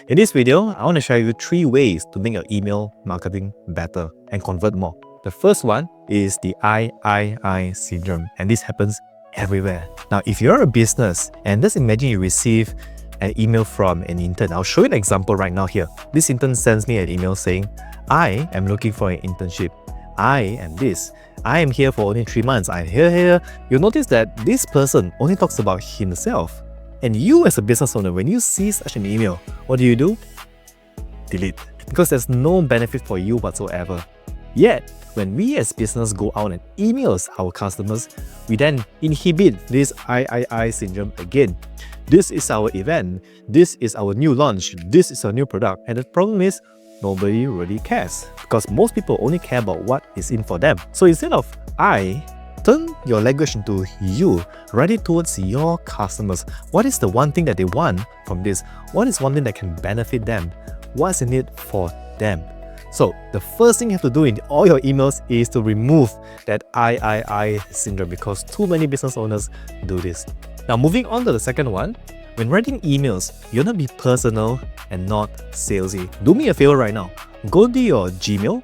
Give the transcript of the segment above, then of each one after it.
In this video, I want to share you 3 ways to make your email marketing better and convert more. The first one is the I syndrome, and this happens everywhere. Now, if you're a business and just imagine you receive an email from an intern. I'll show you an example right now here. This intern sends me an email saying, I am looking for an internship. I am this. I am here for only 3 months. I'm here. You'll notice that this person only talks about himself. And you as a business owner, when you see such an email, what do? Delete. Because there's no benefit for you whatsoever. Yet, when we as business go out and emails our customers, we then inhibit this I syndrome again. This is our event. This is our new launch. This is our new product. And the problem is, nobody really cares because most people only care about what is in for them. So instead of I, turn your language into you. Write it towards your customers. What is the one thing that they want from this? What is one thing that can benefit them? What's in it for them? So the first thing you have to do in all your emails is to remove that I syndrome because too many business owners do this. Now moving on to the second one, when writing emails, you want to be personal and not salesy. Do me a favor right now. Go to your Gmail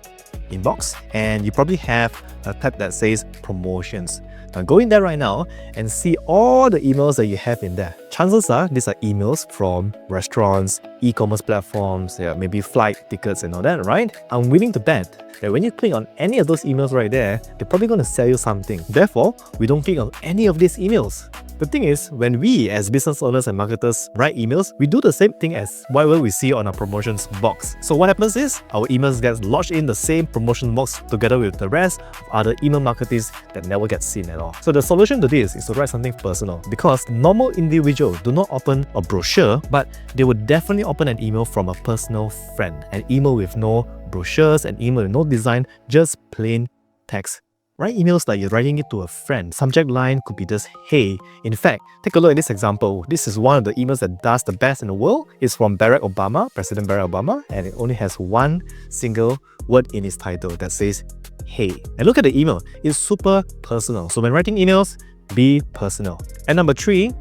inbox and you probably have a tab that says promotions. Now go in there right now and see all the emails that you have in there. Chances are these are emails from restaurants, e-commerce platforms, maybe flight tickets and all that, right? I'm willing to bet that when you click on any of those emails right there, they're probably going to sell you something. Therefore, we don't click on any of these emails. The thing is, when we as business owners and marketers write emails, we do the same thing as whatever we see on our promotions box. So what happens is, our emails get lodged in the same promotion box together with the rest of other email marketers that never get seen at all. So the solution to this is to write something personal because normal individuals do not open a brochure, but they would definitely open an email from a personal friend. An email with no brochures, an email with no design, just plain text. Write emails like you're writing it to a friend. Subject line could be just, hey. In fact, take a look at this example. This is one of the emails that does the best in the world. It's from Barack Obama, President Barack Obama, and it only has one single word in its title that says, hey. And look at the email. It's super personal. So when writing emails, be personal. And number 3,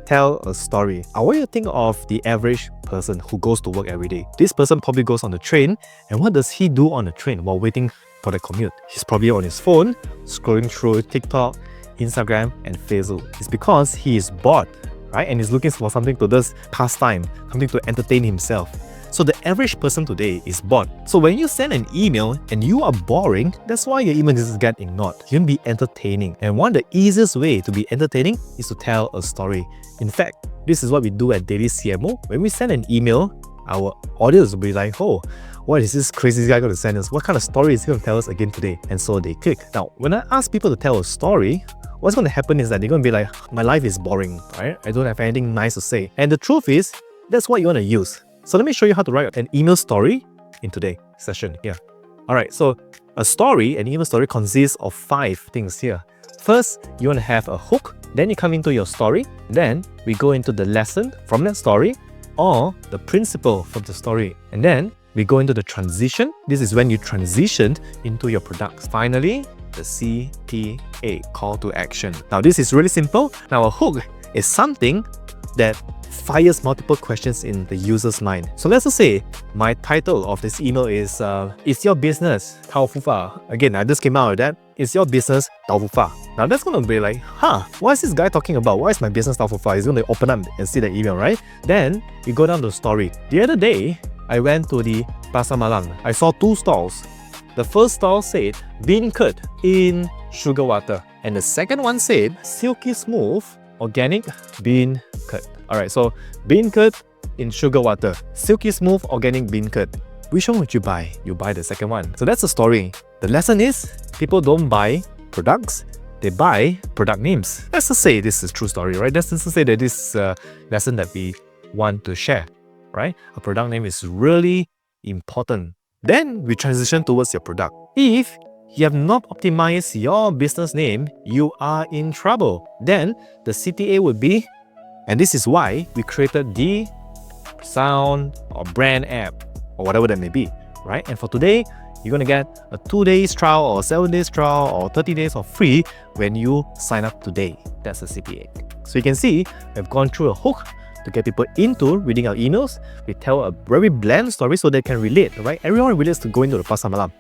tell a story. I want you to think of the average person who goes to work every day. This person probably goes on the train, and what does he do on the train while waiting for the commute? He's probably on his phone, scrolling through TikTok, Instagram, and Facebook. It's because he is bored, right? And he's looking for something to just pass time, something to entertain himself. So the average person today is bored. So when you send an email and you are boring, that's why your email just get ignored. You can be entertaining. And one of the easiest way to be entertaining is to tell a story. In fact, this is what we do at Daily CMO. When we send an email, our audience will be like, oh, what is this crazy guy going to send us? What kind of story is he going to tell us again today? And so they click. Now, when I ask people to tell a story, what's going to happen is that they're going to be like, my life is boring, right? I don't have anything nice to say. And the truth is, that's what you want to use. So let me show you how to write an email story in today's session here. All right, so an email story consists of 5 things here. First, you want to have a hook. Then you come into your story. Then we go into the lesson from that story or the principle from the story. And then we go into the transition. This is when you transitioned into your products. Finally, the CTA, call to action. Now, this is really simple. Now, a hook is something that fires multiple questions in the user's mind. So let's just say my title of this email is your business Tao Fu Fa? Again, I just came out with that. Is your business Tao Fu Fa? Now that's going to be like, what is this guy talking about? Why is my business Tao Fu Fa? He's going to open up and see the email, right? Then you go down to the story. The other day, I went to the Pasar Malam. I saw 2 stalls. The first stall said bean curd in sugar water. And the second one said silky smooth organic bean curd. Alright, so bean curd in sugar water, silky smooth organic bean curd. Which one would you buy? You buy the second one. So that's the story. The lesson is, people don't buy products, they buy product names. Let's just say this is a true story, right? Let's just say that this is a lesson that we want to share, right? A product name is really important. Then we transition towards your product. If you have not optimized your business name, you are in trouble. Then the CTA would be, and this is why we created the sound or brand app or whatever that may be, right? And for today, you're going to get a 2 days trial or 7 days trial or 30 days of free when you sign up today. That's the CTA. So you can see we've gone through a hook, to get people into reading our emails. We tell a very bland story so they can relate, right? Everyone relates to going to the Pasar Malam.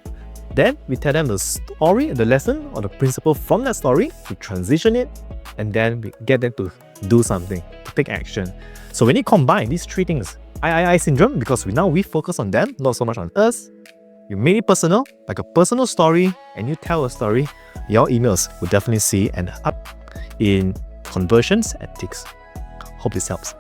Then we tell them the story, the lesson, or the principle from that story. We transition it, and then we get them to do something, to take action. So when you combine these three things, I syndrome, because we focus on them, not so much on us. You make it personal, like a personal story, and you tell a story, your emails will definitely see an up in conversions and ticks. Hope this helps.